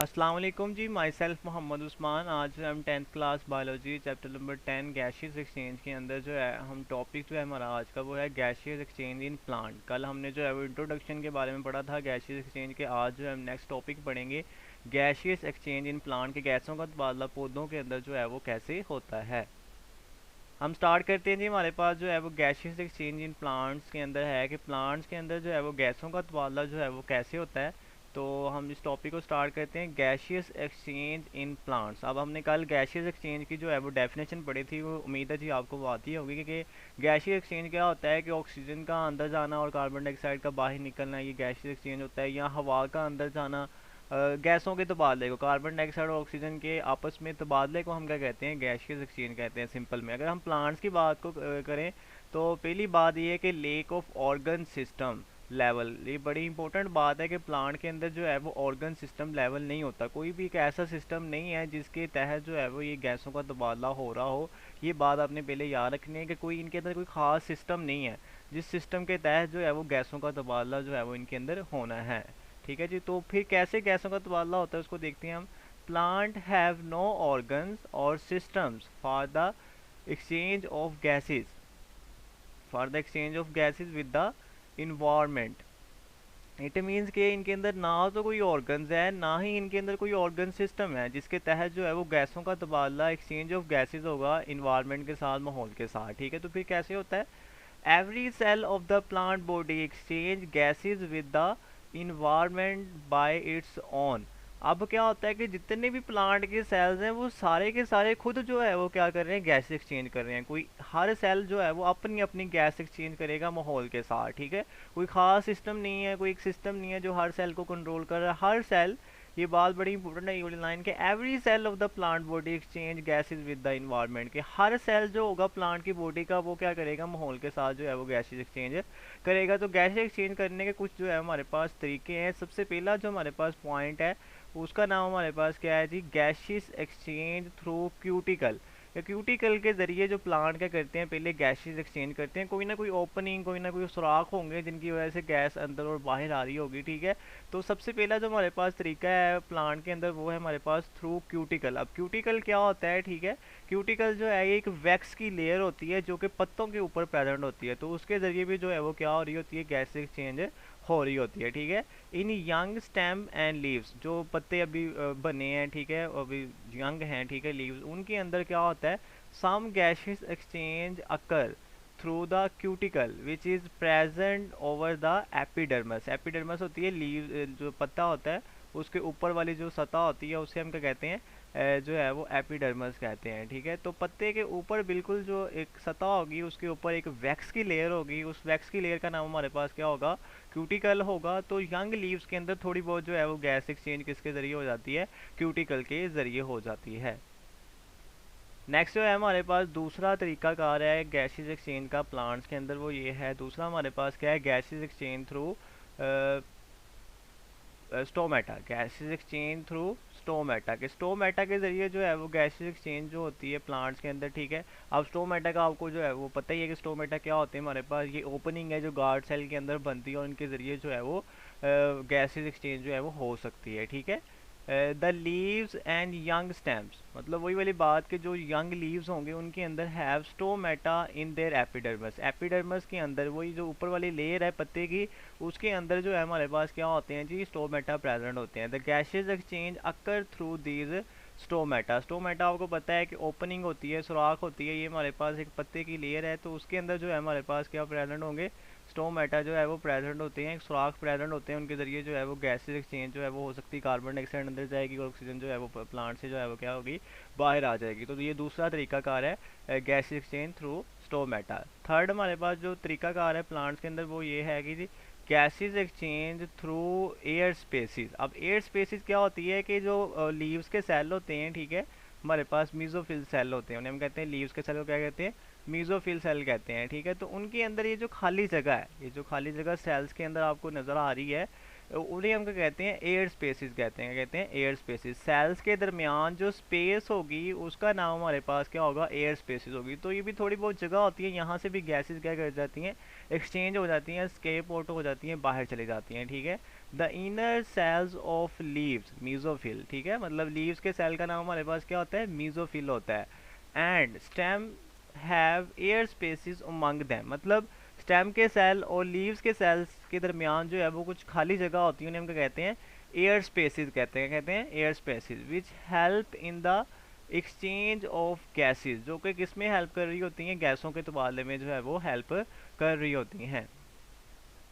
अस्सलाम वालेकुम जी। Myself Mohammad Usman. आज हम 10th class biology chapter number 10 gaseous exchange के अंदर जो है हम टॉपिक जो है हमारा आज का वो है गैशियस एक्सचेंज इन प्लांट। कल हमने जो है वो इंट्रोडक्शन के बारे में पढ़ा था गैशियस एक्सचेंज के। आज जो है हम नेक्स्ट टॉपिक पढ़ेंगे गैशियस एक्सचेंज इन प्लांट के गैसों का तबादला पौधों के अंदर जो है वो कैसे होता है। हम स्टार्ट करते हैं जी। हमारे पास जो है वो गैशियस एक्सचेंज इन प्लांट्स के अंदर है कि प्लांट्स के अंदर जो है वो गैसों का तबादला जो है वो कैसे होता है। तो हम इस टॉपिक को स्टार्ट करते हैं गैशियस एक्सचेंज इन प्लांट्स। अब हमने कल गैशियस एक्सचेंज की जो है वो डेफिनेशन पढ़ी थी, वो उम्मीद है जी आपको वो आती होगी कि गैशियस एक्सचेंज क्या होता है कि ऑक्सीजन का अंदर जाना और कार्बन डाइऑक्साइड का बाहर निकलना, ये गैशियस एक्सचेंज होता है। या हवा का अंदर जाना, गैसों के तबादले को, कार्बन डाइऑक्साइड और ऑक्सीजन के आपस में तबादले को हम क्या कहते हैं, गैशियस एक्सचेंज कहते हैं सिंपल में। अगर हम प्लांट्स की बात को करें तो पहली बात ये है कि lake of organ system level. ये बड़ी इंपॉर्टेंट बात है कि प्लांट के अंदर जो है वो ऑर्गन सिस्टम लेवल नहीं होता। कोई भी एक ऐसा सिस्टम नहीं है जिसके तहत जो है वो ये गैसों का तबादला हो रहा हो। ये बात आपने पहले याद रखनी है कि कोई इनके अंदर कोई ख़ास सिस्टम नहीं है जिस सिस्टम के तहत जो है वो गैसों का तबादला जो है वो इनके अंदर होना है। ठीक है जी। तो फिर कैसे गैसों का तबादला होता है उसको देखते हैं हम। प्लांट हैव नो ऑर्गन्स और systems for the exchange of gases, with the environment. It means कि इनके अंदर ना तो कोई ऑर्गन्स है, ना ही इनके अंदर कोई ऑर्गन सिस्टम है जिसके तहत जो है वो गैसों का तबादला, एक्सचेंज ऑफ गैसेस होगा इन्वायरमेंट के साथ, माहौल के साथ। ठीक है। तो फिर कैसे होता है? Every cell of the plant body exchange gases with the environment by its own। अब क्या होता है कि जितने भी प्लांट के सेल्स हैं वो सारे के सारे खुद जो है वो क्या कर रहे हैं, गैस एक्सचेंज कर रहे हैं। कोई हर सेल जो है वो अपनी अपनी गैस एक्सचेंज करेगा माहौल के साथ। ठीक है। कोई ख़ास सिस्टम नहीं है, कोई एक सिस्टम नहीं है जो हर सेल को कंट्रोल कर रहा है। हर सेल, ये बात बड़ी इंपॉर्टेंट है ये वाली लाइन के, every cell of the plant body exchange gases with the environment. के हर सेल जो होगा प्लांट की बॉडी का वो क्या करेगा, माहौल के साथ जो है वो गैसेस एक्सचेंज करेगा। तो गैसेस एक्सचेंज करने के कुछ जो है हमारे पास तरीके हैं। सबसे पहला जो हमारे पास पॉइंट है उसका नाम हमारे पास क्या है जी, gases exchange through cuticle. Cuticle के ज़रिए जो प्लांट क्या करते हैं, पहले गैसेस एक्सचेंज करते हैं। कोई ना कोई ओपनिंग, कोई ना कोई सुराख होंगे जिनकी वजह से गैस अंदर और बाहर आ रही होगी। ठीक है। तो सबसे पहला जो हमारे पास तरीका है प्लांट के अंदर वो है हमारे पास थ्रू क्यूटिकल। अब क्यूटिकल क्या होता है? ठीक है। क्यूटिकल जो है ये एक वैक्स की लेयर होती है जो कि पत्तों के ऊपर प्रेजेंट होती है। तो उसके ज़रिए भी जो है वो क्या हो रही होती है, गैस एक्सचेंज हो रही होती है। ठीक है। इन यंग स्टेम एंड लीव्स, जो पत्ते अभी बने हैं, ठीक है, अभी यंग हैं, ठीक है, लीव्स, उनके अंदर क्या होता है, some gases exchange occur through the cuticle which is present over the epidermis. Epidermis होती है लीव, जो पत्ता होता है उसके ऊपर वाली जो सतह होती है उसे हम क्या कहते हैं, जो है वो एपिडर्मस कहते हैं। ठीक है। तो पत्ते के ऊपर बिल्कुल जो एक सतह होगी उसके ऊपर एक वैक्स की लेयर होगी, उस वैक्स की लेयर का नाम हमारे पास क्या होगा, क्यूटिकल होगा। तो यंग लीव्स के अंदर थोड़ी बहुत जो है वो गैस एक्सचेंज किसके ज़रिए हो जाती है, क्यूटिकल के ज़रिए हो जाती है। नेक्स्ट जो है हमारे पास दूसरा तरीका कार है गैसेस एक्सचेंज का प्लांट्स के अंदर, वो ये है, दूसरा हमारे पास क्या है, gases exchange through stomata. Gases exchange through stomata. के स्टोमेटा के ज़रिए जो है वो गैसेस एक्सचेंज जो होती है प्लांट्स के अंदर। ठीक है। अब स्टोमेटा का आपको जो है वो पता ही है कि स्टोमेटा क्या होते हैं। हमारे पास ये ओपनिंग है जो गार्ड सेल के अंदर बनती है और उनके ज़रिए जो है वो गैसेस एक्सचेंज जो है वो हो सकती है। ठीक है। The leaves and young stems, मतलब वही वाली बात कि जो यंग लीव्स होंगे उनके अंदर have stomata in their epidermis. Epidermis के अंदर वही जो ऊपर वाली लेयर है पत्ते की, उसके अंदर जो है हमारे पास क्या होते हैं जी, स्टोमेटा प्रेजेंट होते हैं। The gases exchange occur through these stomata. Stomata आपको पता है कि ओपनिंग होती है, सुराख होती है, ये हमारे पास एक पत्ते की लेयर है, तो उसके अंदर जो है हमारे पास क्या प्रेजेंट होंगे, स्टोमेटा जो है वो प्रेजेंट होते हैं, सुराख प्रेजेंट होते हैं, उनके ज़रिए जो है वो गैसेस एक्सचेंज जो है वो हो सकती है। कार्बन डाइऑक्साइड अंदर जाएगी और ऑक्सीजन जो है वो प्लांट से जो है वो क्या होगी, बाहर आ जाएगी। तो ये दूसरा तरीकाकार है gases exchange through stomata. Third हमारे पास जो तरीकाकार है प्लांट्स के अंदर वो ये है कि जी gases exchange through air spaces. अब एयर स्पेसिस क्या होती है कि जो लीव्स के सेल होते हैं, ठीक है, हमारे पास मीजोफिल सेल होते हैं, उन्हें हम कहते हैं लीव्स के सेल को क्या कहते हैं, मीजोफिल सेल कहते हैं। ठीक है। तो उनके अंदर ये जो खाली जगह है, ये जो खाली जगह सेल्स के अंदर आपको नज़र आ रही है, उन्हें हम क्या कहते हैं, एयर स्पेसिस कहते हैं। कहते हैं एयर स्पेसिस। सेल्स के दरमियान जो स्पेस होगी उसका नाम हमारे पास क्या होगा, एयर स्पेसिस होगी। तो ये भी थोड़ी बहुत जगह होती है, यहाँ से भी गैसेस क्या कर जाती हैं, एक्सचेंज हो जाती हैं, स्केप आउट हो जाती हैं, बाहर चली जाती हैं। ठीक है। The inner cells of leaves mesophyll, ठीक है, मतलब लीव्स के सेल का नाम हमारे पास क्या होता है, मीजोफिल होता है। And stem have air spaces among them, मतलब स्टेम के सेल और लीव्स के सेल्स के दरमियान जो है वो कुछ खाली जगह होती है, उन्हें हम क्या कहते हैं, एयर स्पेसिस कहते हैं air spaces, which help in the exchange of gases, जो कि किस में हेल्प कर रही होती हैं, गैसों के तबादले में जो है वो हेल्प कर रही होती हैं।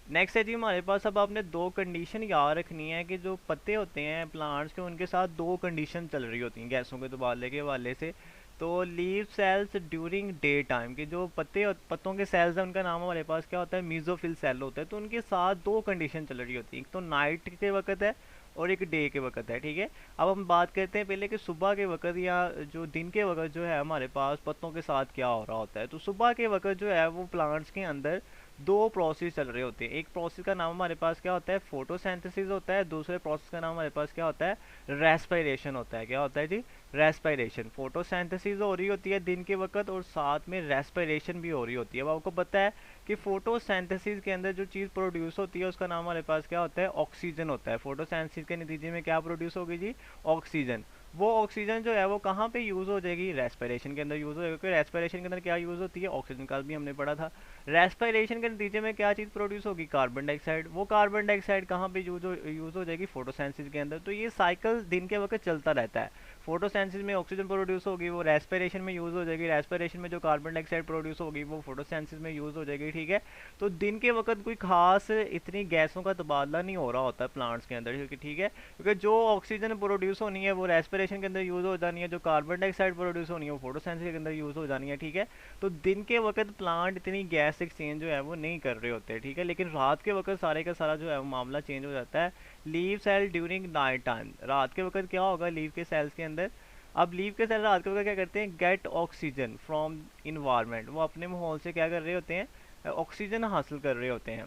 नेक्स्ट है जी हमारे पास, अब आपने दो कंडीशन याद रखनी है कि जो पत्ते होते हैं प्लांट्स के, उनके साथ दो कंडीशन चल रही होती हैं गैसों के तबादले के हवाले से। तो leaf cells during day time के जो पत्तों के सेल्स हैं, उनका नाम हमारे पास क्या होता है, मीजोफिल सेल होता है। तो उनके साथ दो कंडीशन चल रही होती है, एक तो नाइट के वक्त है और एक डे के वक्त है, ठीक है। अब हम बात करते हैं पहले कि सुबह के वक्त या जो दिन के वक्त जो है हमारे पास पत्तों के साथ क्या हो रहा होता है। तो सुबह के वक्त जो है वो प्लांट्स के अंदर दो प्रोसेस चल रहे होते हैं। एक प्रोसेस का नाम हमारे पास क्या होता है, फोटोसिंथेसिस होता है। दूसरे प्रोसेस का नाम हमारे पास क्या होता है, रेस्पिरेशन होता है। क्या होता है जी, रेस्पिरेशन। फोटोसिंथेसिस हो रही होती है दिन के वक्त और साथ में रेस्पिरेशन भी हो रही होती है। अब आपको पता है कि फोटोसिंथेसिस के अंदर जो चीज़ प्रोड्यूस होती है उसका नाम हमारे पास क्या होता है, ऑक्सीजन होता है। फोटोसिंथेसिस के नतीजे में क्या प्रोड्यूस होगी जी, ऑक्सीजन। वो ऑक्सीजन जो है वो कहाँ पे यूज़ हो जाएगी, रेस्पिरेशन के अंदर यूज़ हो जाएगी, क्योंकि रेस्पिरेशन के अंदर क्या यूज़ होती है, ऑक्सीजन। कल भी हमने पढ़ा था। रेस्पिरेशन के नतीजे में क्या चीज़ प्रोड्यूस होगी, कार्बन डाइऑक्साइड। वो कार्बन डाइऑक्साइड कहाँ पे यूज़ हो जाएगी, फोटोसिंथेसिस के अंदर। तो ये साइकिल दिन के वक्त चलता रहता है। फोटोसिंथेसिस में ऑक्सीजन प्रोड्यूस होगी, वो रेस्पिरेशन में यूज़ हो जाएगी। रेस्पिरेशन में जो कार्बन डाइऑक्साइड प्रोड्यूस होगी वो फोटोसिंथेसिस में यूज़ हो जाएगी, ठीक है। तो दिन के वक्त कोई खास इतनी गैसों का तबादला नहीं हो रहा होता है प्लांट्स के अंदर, क्योंकि ठीक है, क्योंकि जो ऑक्सीजन प्रोड्यूस होनी है वो रेस्पिरेशन के अंदर यूज़ हो जानी है, जो कार्बन डाइऑक्साइड प्रोड्यूस होनी है वो फोटोसिंथेसिस के अंदर यूज़ हो जानी है, ठीक है। तो दिन के वक्त प्लांट इतनी गैस एक्सचेंज जो है वो नहीं कर रहे होते, ठीक है। लेकिन रात के वक्त सारे का सारा जो है वो मामला चेंज हो जाता है। Leaf cell during night time, रात के वक्त क्या होगा लीव के सेल्स के अंदर। अब लीव के सेल रात के वक्त क्या करते हैं, गेट ऑक्सीजन फ्रॉम इन्वायरमेंट, वो अपने माहौल से क्या कर रहे होते हैं, ऑक्सीजन हासिल कर रहे होते हैं।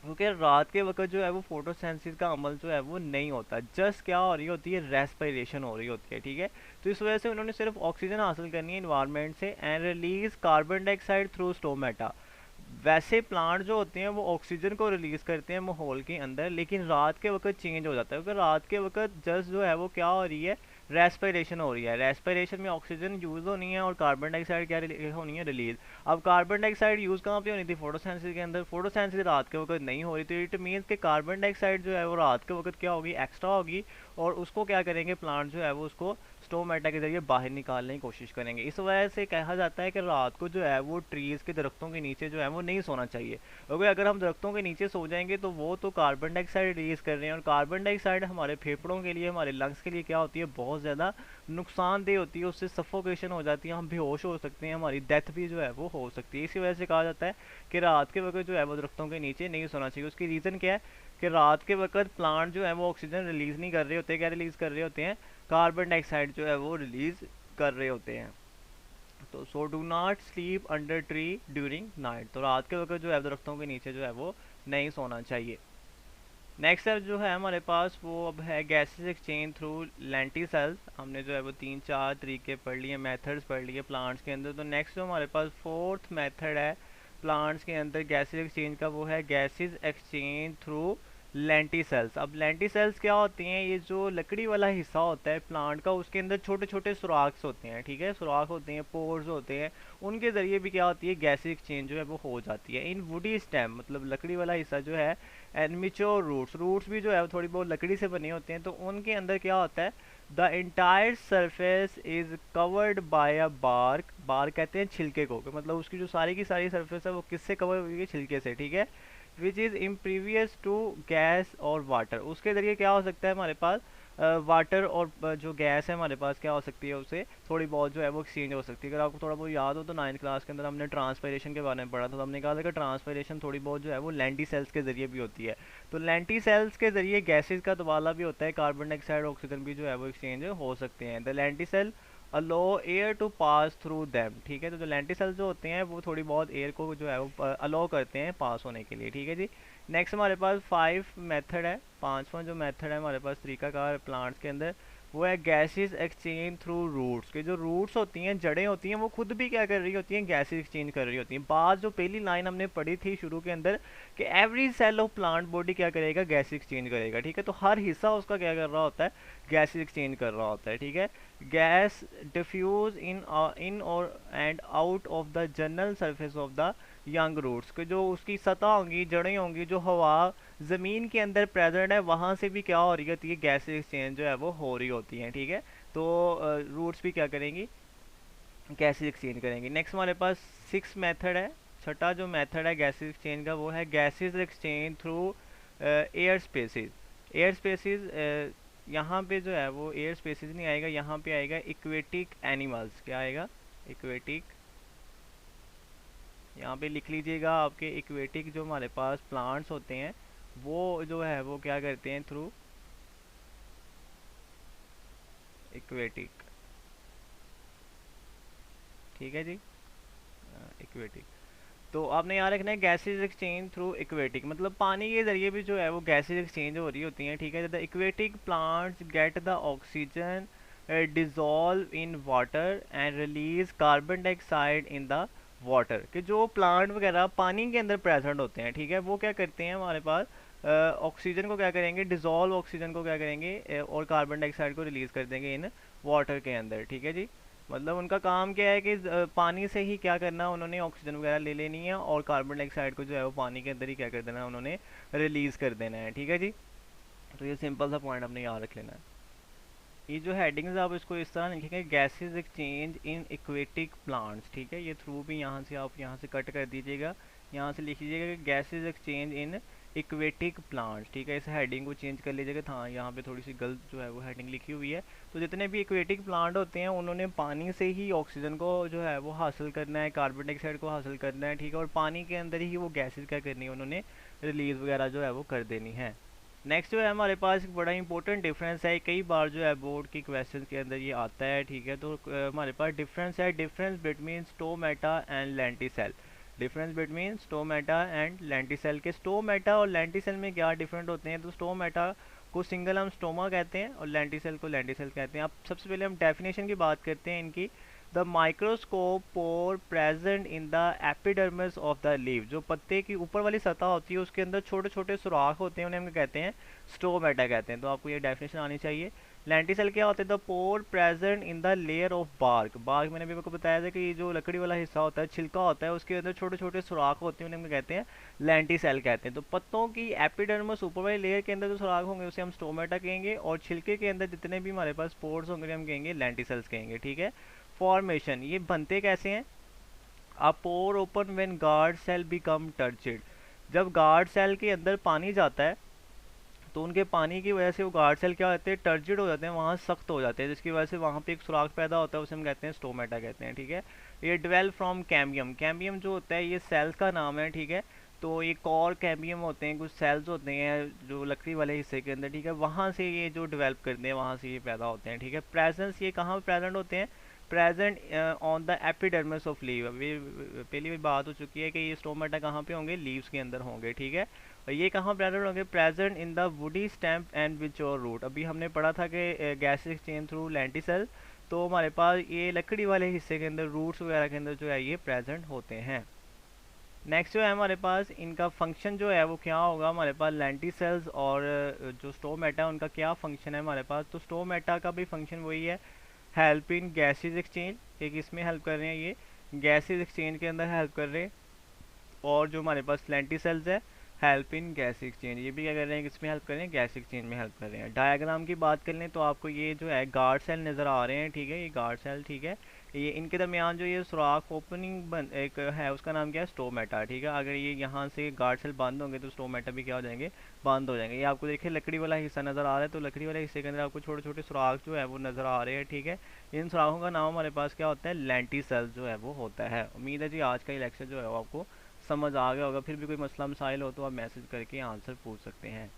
क्योंकि रात के वक्त जो है वो फोटोसिंथेसिस का अमल जो है वो नहीं होता, जस्ट क्या हो रही होती है, रेस्पिरेशन हो रही होती है, ठीक है। तो इस वजह से उन्होंने सिर्फ ऑक्सीजन हासिल करनी है इन्वायरमेंट से and release carbon dioxide through stomata. वैसे प्लांट जो होते हैं वो ऑक्सीजन को रिलीज करते हैं माहौल के अंदर, लेकिन रात के वक्त चेंज हो जाता है, क्योंकि रात के वक्त जस्ट जो है वो क्या हो रही है, रेस्पिरेशन हो रही है। रेस्पिरेशन में ऑक्सीजन यूज़ होनी है और कार्बन डाइऑक्साइड क्या होनी है, रिलीज। अब कार्बन डाइऑक्साइड यूज़ कहाँ पे होनी थी, फोटोसिंथेसिस के अंदर। फोटोसिंथेसिस रात के वक्त नहीं हो रही, तो इट मीन्स कि कार्बन डाइऑक्साइड जो है वो रात के वक्त क्या होगी, एक्स्ट्रा होगी, और उसको क्या करेंगे प्लांट जो है वो उसको स्टोमेटा के जरिए बाहर निकालने की कोशिश करेंगे। इस वजह से कहा जाता है कि रात को जो है वो ट्रीज़ के दरख्तों के नीचे जो है वो नहीं सोना चाहिए, क्योंकि अगर हम दरख्तों के नीचे सो जाएंगे तो वो तो कार्बन डाइऑक्साइड रिलीज कर रहे हैं, और कार्बन डाइऑक्साइड हमारे फेफड़ों के लिए, हमारे लंग्स के लिए क्या होती है, बहुत ज़्यादा नुकसानदेह होती है। उससे सफोकेशन हो जाती है, हम बेहोश हो सकते हैं, हमारी डेथ भी जो है वो हो सकती है। इसी वजह से कहा जाता है कि रात के वक्त जो है वो दरख्तों के नीचे नहीं सोना चाहिए। उसकी रीज़न क्या है कि रात के वक्त प्लांट जो है वो ऑक्सीजन रिलीज़ नहीं कर रहे होते, क्या रिलीज़ कर रहे होते हैं, कार्बन डाइऑक्साइड जो है वो रिलीज़ कर रहे होते हैं। तो so do not sleep under tree during night, तो रात के वक्त जो है दरख्तों के नीचे जो है वो नहीं सोना चाहिए। नेक्स्ट अब जो है हमारे पास वो अब है गैसेस एक्सचेंज थ्रू लेंटिसेल्स। हमने जो है वो 3-4 तरीके पढ़ लिए, मेथड्स पढ़ लिए प्लांट्स के अंदर। तो नेक्स्ट जो हमारे पास फोर्थ मेथड है प्लांट्स के अंदर गैसेस एक्सचेंज का, वो है गैसेस एक्सचेंज थ्रू लेंटिसेल्स। अब लेंटिसेल्स क्या होती हैं, ये जो लकड़ी वाला हिस्सा होता है प्लांट का, उसके अंदर छोटे छोटे सुराख होते हैं, ठीक है, सुराख होते हैं, पोर्स होते हैं, उनके ज़रिए भी क्या होती है, गैसेस एक्सचेंज जो है वो हो जाती है। इन वुडी स्टेम, मतलब लकड़ी वाला हिस्सा जो है, एंड मिच्योर रूट्स भी जो है थोड़ी बहुत लकड़ी से बने होते हैं, तो उनके अंदर क्या होता है, the entire surface is covered by a bark. Bark कहते हैं छिलके को, मतलब उसकी जो सारी की सारी सरफेस है वो किससे कवर हुई है, छिलके से, ठीक है। Which is impervious to gas और वाटर, उसके ज़रिए क्या हो सकता है हमारे पास, वाटर और जो गैस है हमारे पास क्या हो सकती है, उससे थोड़ी बहुत जो है वो एक्सचेंज हो सकती है। अगर आपको थोड़ा बहुत याद हो तो 9th क्लास के अंदर हमने ट्रांसपायरेशन के बारे में पढ़ा था, तो हमने कहा था कि ट्रांसपायरेशन थोड़ी बहुत जो है वो लेंटी सेल्स के ज़रिए भी होती है। तो लेंटी सेल्स के ज़रिए गैसेज का तबादला भी होता है, कार्बन डाइऑक्साइड ऑक्सीजन भी जो है वो एक्सचेंज हो सकते हैं। The lenticel allow air to pass through them, ठीक है। तो जो लेंटिसेल जो होते हैं वो थोड़ी बहुत एयर को जो है वो अलो करते हैं पास होने के लिए, ठीक है जी। नेक्स्ट हमारे पास 5 मेथड है, पांचवा जो मेथड है हमारे पास तरीकाकार प्लांट्स के अंदर, वो है गैसेस एक्सचेंज थ्रू रूट्स, के जो रूट्स होती हैं, जड़ें होती हैं, वो खुद भी क्या कर रही होती हैं, गैसेस एक्सचेंज कर रही होती हैं। बात जो पहली लाइन हमने पढ़ी थी शुरू के अंदर कि every cell of plant body क्या करेगा, गैस एक्सचेंज करेगा, ठीक है। तो हर हिस्सा उसका क्या कर रहा होता है, गैसेस एक्सचेंज कर रहा होता है, ठीक है। गैस डिफ्यूज इन और and out of the general surface of the young roots, के जो उसकी सतह होंगी, जड़ें होंगी, जो हवा ज़मीन के अंदर प्रेजेंट है, वहाँ से भी क्या हो रही होती है, गैस एक्सचेंज जो है वो हो रही होती हैं, ठीक है। तो रूट्स भी क्या करेंगी, गैसेस एक्सचेंज करेंगी। नेक्स्ट हमारे पास 6 मेथड है, छठा जो मेथड है गैसेस एक्सचेंज का, वो है gases exchange through air spaces. Air spaces यहाँ पे जो है वो एयर स्पेसिस नहीं आएगा, यहाँ पे आएगा इक्वेटिक एनिमल्स। क्या आएगा, इक्वेटिक, यहाँ पे लिख लीजिएगा आपके इक्वेटिक जो हमारे पास प्लांट्स होते हैं वो जो है वो क्या करते हैं, थ्रू इक्वेटिक, ठीक है जी, इक्वेटिक। तो आपने याद रखना है गैसेज एक्सचेंज थ्रू इक्वेटिक, मतलब पानी के जरिए भी जो है वो गैसेज एक्सचेंज हो रही होती हैं, ठीक है। The aquatic plants get the oxygen dissolve in water and release carbon dioxide in the water, के जो प्लांट वगैरह पानी के अंदर प्रेजेंट होते हैं, ठीक है, वो क्या करते हैं हमारे पास ऑक्सीजन को क्या करेंगे, डिजॉल्व ऑक्सीजन को क्या करेंगे और कार्बन डाइऑक्साइड को रिलीज कर देंगे इन वाटर के अंदर, ठीक है जी। मतलब उनका काम क्या है कि पानी से ही क्या करना, उन्होंने ऑक्सीजन वगैरह ले लेनी है और कार्बन डाइऑक्साइड को जो है वो पानी के अंदर ही क्या कर देना है, उन्होंने रिलीज कर देना है, ठीक है जी। तो ये सिंपल सा पॉइंट आपने याद रख लेना है। ये जो हेडिंग्स आप इसको इस तरह लिखेंगे, गैसेस एक्सचेंज इन इक्वेटिक प्लांट्स, ठीक है। ये थ्रू भी यहाँ से आप यहाँ से कट कर दीजिएगा, यहाँ से लिख लीजिएगा कि गैसेस एक्सचेंज इन इक्वेटिक प्लांट्स, ठीक है। इस हेडिंग को चेंज कर लीजिएगा, हाँ यहाँ पे थोड़ी सी गलत जो है वो हेडिंग लिखी हुई है। तो जितने भी इक्वेटिक प्लांट होते हैं उन्होंने पानी से ही ऑक्सीजन को जो है वो हासिल करना है, कार्बन डाइऑक्साइड को हासिल करना है, ठीक है, और पानी के अंदर ही वो गैसेस क्या करनी है, उन्होंने रिलीज वगैरह जो है वो कर देनी है। नेक्स्ट जो है हमारे पास एक बड़ा इंपॉर्टेंट डिफरेंस है, कई बार जो है बोर्ड की क्वेश्चन के अंदर ये आता है, ठीक है। तो हमारे पास डिफरेंस है, difference between stomata and lenticel. Difference between stomata and lenticel, के स्टोमेटा और लेंटिसेल में क्या डिफरेंट होते हैं। तो स्टोमेटा को सिंगल हम स्टोमा कहते हैं और लेंटिसेल को लेंटिसेल कहते हैं। अब सबसे पहले हम डेफिनेशन की बात करते हैं इनकी। The microscope pour present in the epidermis of the leave, जो पत्ते की ऊपर वाली सतह होती है उसके अंदर छोटे छोटे सुराख होते हैं, उन्हें हम कहते हैं स्टोमेटा कहते हैं। तो आपको ये डेफिनेशन आनी चाहिए। लेंटिसेल क्या होते हैं, the pore present in the layer of bark. Bark मैंने भी आपको बताया था कि ये जो लकड़ी वाला हिस्सा होता है, छिलका होता है, उसके अंदर छोटे छोटे सुराख होते हैं, उन्हें हम कहते हैं लेंटिसेल कहते हैं। तो पत्तों की एपिडर्मिस ऊपर वाली लेयर के अंदर जो सुराख होंगे उसे हम स्टोमेटा कहेंगे, और छिलके के अंदर जितने भी हमारे पास पोर्स होंगे हम कहेंगे लेंटिसेल्स कहेंगे, ठीक है। फॉर्मेशन, ये बनते कैसे हैं, a pore open when guard cell become turgid. जब गार्ड सेल के अंदर पानी जाता है तो उनके पानी की वजह से वो गार्ड सेल क्या होते हैं, टर्जिड हो जाते हैं, वहाँ सख्त हो जाते हैं, जिसकी वजह से वहाँ पे एक सुराख पैदा होता है, उसे हम कहते हैं स्टोमेटा कहते हैं, ठीक है। ये डेवलप फ्रॉम कैम्बियम, कैम्बियम जो होता है ये सेल्स का नाम है, ठीक है। तो ये कॉर कैम्बियम होते हैं, कुछ सेल्स होते हैं जो लकड़ी वाले हिस्से के अंदर, ठीक है, वहाँ से ये जो डेवलप करते हैं वहाँ से ये पैदा होते हैं, ठीक है। प्रेजेंस, ये कहाँ प्रेजेंट होते हैं, present on the epidermis of leave. पहली भी बात हो चुकी है कि ये स्टोमेटा कहाँ पे होंगे, लीव्स के अंदर होंगे, ठीक है। और ये कहाँ प्रेजेंट होंगे, present in the woody stem and mature root. अभी हमने पढ़ा था कि गैस एक्सचेंज थ्रू लेंटिसेल, तो हमारे पास ये लकड़ी वाले हिस्से के अंदर रूट्स वगैरह के अंदर जो है ये प्रेजेंट होते हैं। नेक्स्ट जो है हमारे पास इनका फंक्शन जो है वो क्या होगा, हमारे पास लेंटिसेल्स और जो स्टोमेटा है उनका क्या फंक्शन है हमारे पास। तो स्टोमेटा का भी फंक्शन वही है, हेल्प इन गैसेज एक्सचेंज, एक इसमें हेल्प कर रहे हैं, ये गैसेज एक्सचेंज के अंदर हेल्प कर रहे हैं। और जो हमारे पास लेंटिसेल्स है, हेल्प इन गैस एक्सचेंज, ये भी क्या कर रहे हैं, किसमें हेल्प कर रहे हैं, गैस एक्सचेंज में हेल्प कर रहे हैं। डायग्राम की बात कर लें तो आपको ये जो है गार्ड सेल नज़र आ रहे हैं, ठीक है, ये गार्ड सेल, ठीक है। ये इनके दरमियान जो ये सुराख ओपनिंग एक है उसका नाम क्या है, स्टोमेटा, ठीक है। अगर ये यहाँ से गार्ड सेल बंद होंगे तो स्टोमेटा भी क्या हो जाएंगे, बंद हो जाएंगे। ये आपको देखिए लकड़ी वाला हिस्सा नज़र आ रहा है, तो लकड़ी वाले हिस्से के अंदर आपको छोटे छोटे सुराख जो है वो नज़र आ रहे हैं, ठीक है। इन सुराखों का नाम हमारे पास क्या होता है, लेंटिसेल्स जो है वो होता है। उम्मीद है जी आज का ये लेक्चर जो है वो आपको समझ आ गया होगा। फिर भी कोई मसला मसाइल हो तो आप मैसेज करके आंसर पूछ सकते हैं।